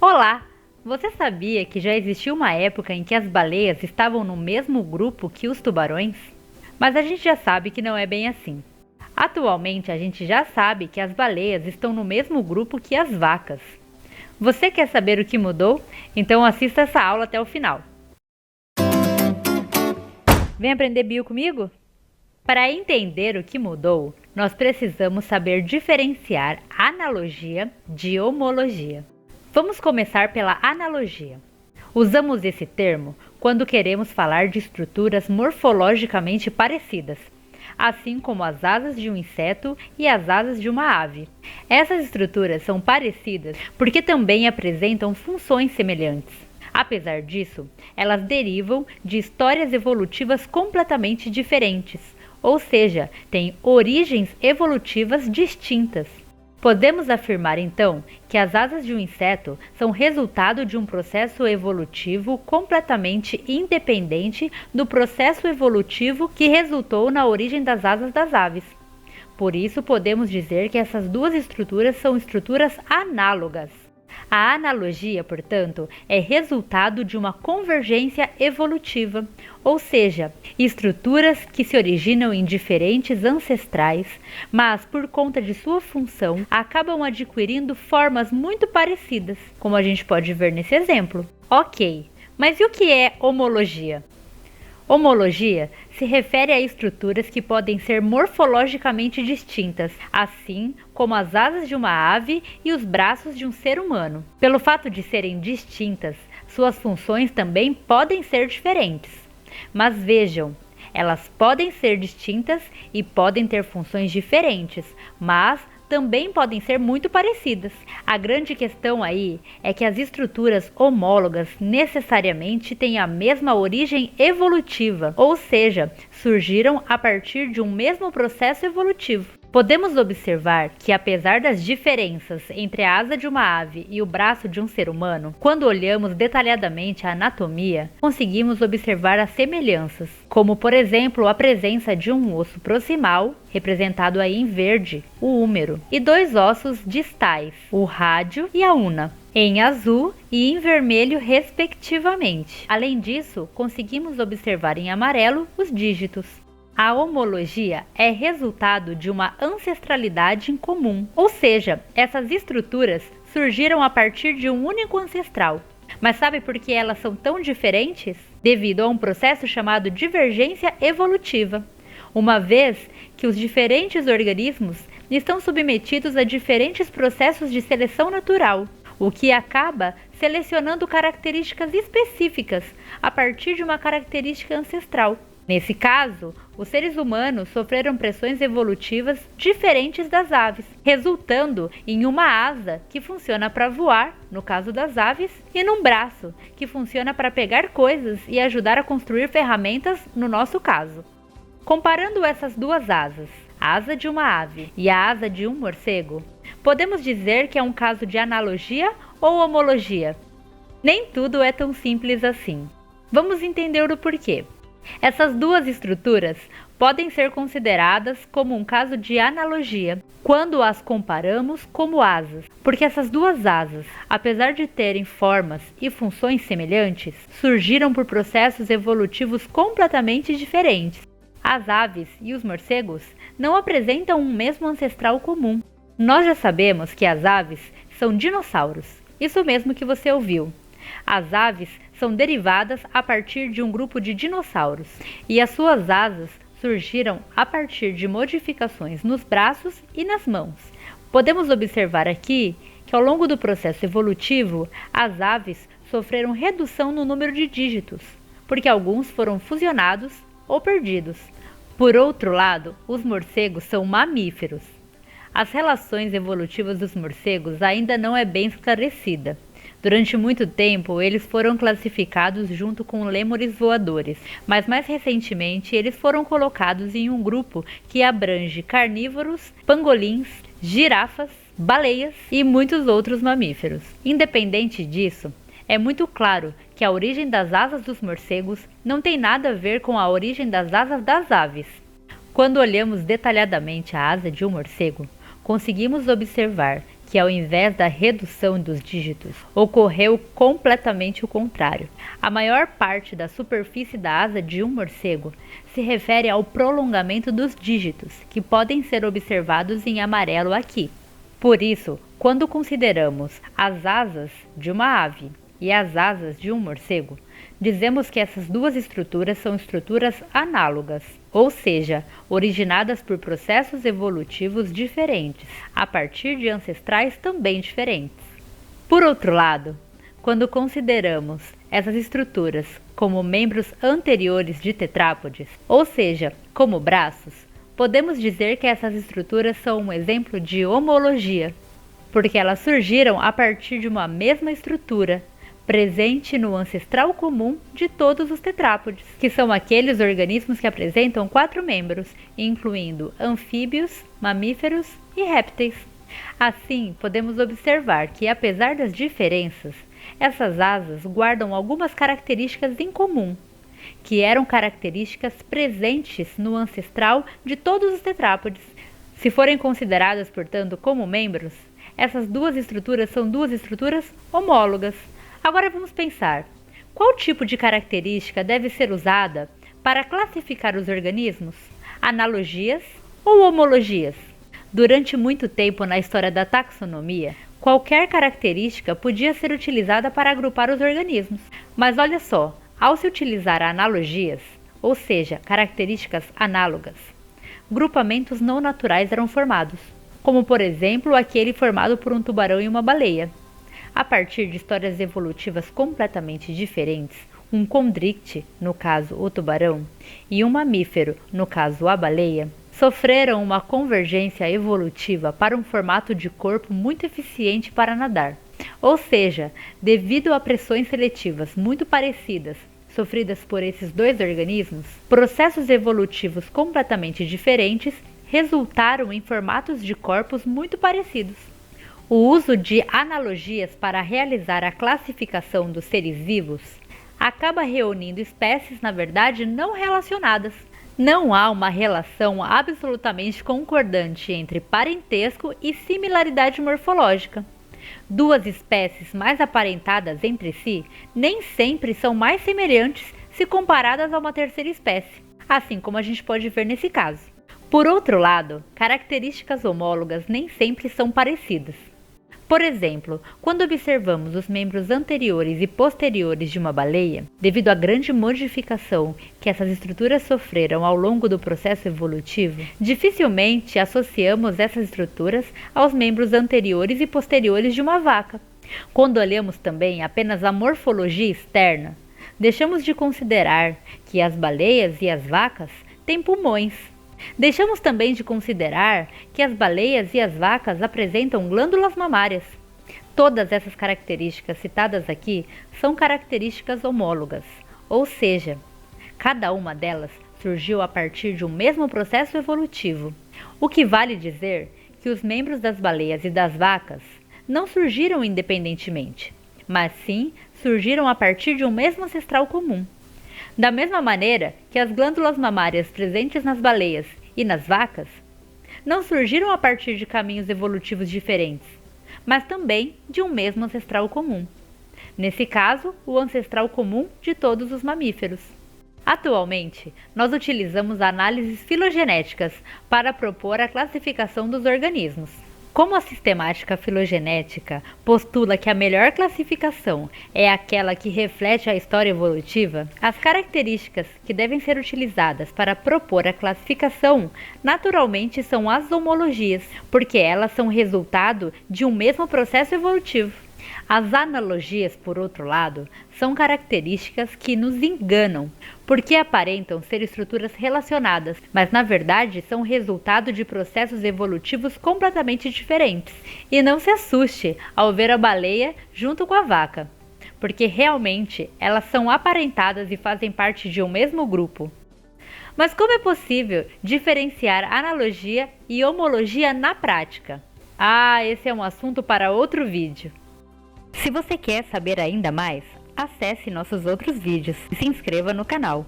Olá! Você sabia que já existiu uma época em que as baleias estavam no mesmo grupo que os tubarões? Mas a gente já sabe que não é bem assim. Atualmente a gente já sabe que as baleias estão no mesmo grupo que as vacas. Você quer saber o que mudou? Então assista essa aula até o final. Vem aprender bio comigo? Para entender o que mudou, nós precisamos saber diferenciar analogia de homologia. Vamos começar pela analogia. Usamos esse termo quando queremos falar de estruturas morfologicamente parecidas, assim como as asas de um inseto e as asas de uma ave. Essas estruturas são parecidas porque também apresentam funções semelhantes. Apesar disso, elas derivam de histórias evolutivas completamente diferentes, ou seja, têm origens evolutivas distintas. Podemos afirmar então que as asas de um inseto são resultado de um processo evolutivo completamente independente do processo evolutivo que resultou na origem das asas das aves. Por isso, podemos dizer que essas duas estruturas são estruturas análogas. A analogia, portanto, é resultado de uma convergência evolutiva, ou seja, estruturas que se originam em diferentes ancestrais, mas por conta de sua função acabam adquirindo formas muito parecidas, como a gente pode ver nesse exemplo. Ok, mas e o que é homologia? Homologia se refere a estruturas que podem ser morfologicamente distintas, assim como as asas de uma ave e os braços de um ser humano. Pelo fato de serem distintas, suas funções também podem ser diferentes. Mas vejam, elas podem ser distintas e podem ter funções diferentes, mas também podem ser muito parecidas. A grande questão aí é que as estruturas homólogas necessariamente têm a mesma origem evolutiva, ou seja, surgiram a partir de um mesmo processo evolutivo. Podemos observar que, apesar das diferenças entre a asa de uma ave e o braço de um ser humano, quando olhamos detalhadamente a anatomia, conseguimos observar as semelhanças, como por exemplo a presença de um osso proximal, representado aí em verde, o húmero, e dois ossos distais, o rádio e a una, em azul e em vermelho respectivamente. Além disso, conseguimos observar em amarelo os dígitos. A homologia é resultado de uma ancestralidade em comum, ou seja, essas estruturas surgiram a partir de um único ancestral. Mas sabe por que elas são tão diferentes? Devido a um processo chamado divergência evolutiva, uma vez que os diferentes organismos estão submetidos a diferentes processos de seleção natural, o que acaba selecionando características específicas a partir de uma característica ancestral. Nesse caso, os seres humanos sofreram pressões evolutivas diferentes das aves, resultando em uma asa que funciona para voar, no caso das aves, e num braço, que funciona para pegar coisas e ajudar a construir ferramentas, no nosso caso. Comparando essas duas asas, a asa de uma ave e a asa de um morcego, podemos dizer que é um caso de analogia ou homologia? Nem tudo é tão simples assim. Vamos entender o porquê. Essas duas estruturas podem ser consideradas como um caso de analogia quando as comparamos como asas, porque essas duas asas, apesar de terem formas e funções semelhantes, surgiram por processos evolutivos completamente diferentes. As aves e os morcegos não apresentam um mesmo ancestral comum. Nós já sabemos que as aves são dinossauros, isso mesmo que você ouviu. As aves são derivadas a partir de um grupo de dinossauros e as suas asas surgiram a partir de modificações nos braços e nas mãos. Podemos observar aqui que ao longo do processo evolutivo, as aves sofreram redução no número de dígitos, porque alguns foram fusionados ou perdidos. Por outro lado, os morcegos são mamíferos. As relações evolutivas dos morcegos ainda não é bem esclarecida. Durante muito tempo, eles foram classificados junto com lêmures voadores, mas mais recentemente eles foram colocados em um grupo que abrange carnívoros, pangolins, girafas, baleias e muitos outros mamíferos. Independente disso, é muito claro que a origem das asas dos morcegos não tem nada a ver com a origem das asas das aves. Quando olhamos detalhadamente a asa de um morcego, conseguimos observar que ao invés da redução dos dígitos, ocorreu completamente o contrário. A maior parte da superfície da asa de um morcego se refere ao prolongamento dos dígitos, que podem ser observados em amarelo aqui. Por isso, quando consideramos as asas de uma ave e as asas de um morcego, dizemos que essas duas estruturas são estruturas análogas, ou seja, originadas por processos evolutivos diferentes, a partir de ancestrais também diferentes. Por outro lado, quando consideramos essas estruturas como membros anteriores de tetrápodes, ou seja, como braços, podemos dizer que essas estruturas são um exemplo de homologia, porque elas surgiram a partir de uma mesma estrutura, presente no ancestral comum de todos os tetrápodes, que são aqueles organismos que apresentam 4 membros, incluindo anfíbios, mamíferos e répteis. Assim, podemos observar que, apesar das diferenças, essas asas guardam algumas características em comum, que eram características presentes no ancestral de todos os tetrápodes. Se forem consideradas, portanto, como membros, essas duas estruturas são duas estruturas homólogas. Agora vamos pensar, qual tipo de característica deve ser usada para classificar os organismos? Analogias ou homologias? Durante muito tempo na história da taxonomia, qualquer característica podia ser utilizada para agrupar os organismos. Mas olha só, ao se utilizar analogias, ou seja, características análogas, grupamentos não naturais eram formados, como por exemplo aquele formado por um tubarão e uma baleia. A partir de histórias evolutivas completamente diferentes, um condricte, no caso o tubarão, e um mamífero, no caso a baleia, sofreram uma convergência evolutiva para um formato de corpo muito eficiente para nadar. Ou seja, devido a pressões seletivas muito parecidas sofridas por esses dois organismos, processos evolutivos completamente diferentes resultaram em formatos de corpos muito parecidos. O uso de analogias para realizar a classificação dos seres vivos acaba reunindo espécies, na verdade, não relacionadas. Não há uma relação absolutamente concordante entre parentesco e similaridade morfológica. Duas espécies mais aparentadas entre si nem sempre são mais semelhantes se comparadas a uma terceira espécie, assim como a gente pode ver nesse caso. Por outro lado, características homólogas nem sempre são parecidas. Por exemplo, quando observamos os membros anteriores e posteriores de uma baleia, devido à grande modificação que essas estruturas sofreram ao longo do processo evolutivo, dificilmente associamos essas estruturas aos membros anteriores e posteriores de uma vaca. Quando olhamos também apenas a morfologia externa, deixamos de considerar que as baleias e as vacas têm pulmões. Deixamos também de considerar que as baleias e as vacas apresentam glândulas mamárias. Todas essas características citadas aqui são características homólogas, ou seja, cada uma delas surgiu a partir de um mesmo processo evolutivo, o que vale dizer que os membros das baleias e das vacas não surgiram independentemente, mas sim surgiram a partir de um mesmo ancestral comum. Da mesma maneira que as glândulas mamárias presentes nas baleias e nas vacas não surgiram a partir de caminhos evolutivos diferentes, mas também de um mesmo ancestral comum. Nesse caso, o ancestral comum de todos os mamíferos. Atualmente, nós utilizamos análises filogenéticas para propor a classificação dos organismos. Como a sistemática filogenética postula que a melhor classificação é aquela que reflete a história evolutiva, as características que devem ser utilizadas para propor a classificação naturalmente são as homologias, porque elas são resultado de um mesmo processo evolutivo. As analogias, por outro lado, são características que nos enganam, porque aparentam ser estruturas relacionadas, mas na verdade são resultado de processos evolutivos completamente diferentes. E não se assuste ao ver a baleia junto com a vaca, porque realmente elas são aparentadas e fazem parte de um mesmo grupo. Mas como é possível diferenciar analogia e homologia na prática? Esse é um assunto para outro vídeo. Se você quer saber ainda mais, acesse nossos outros vídeos e se inscreva no canal.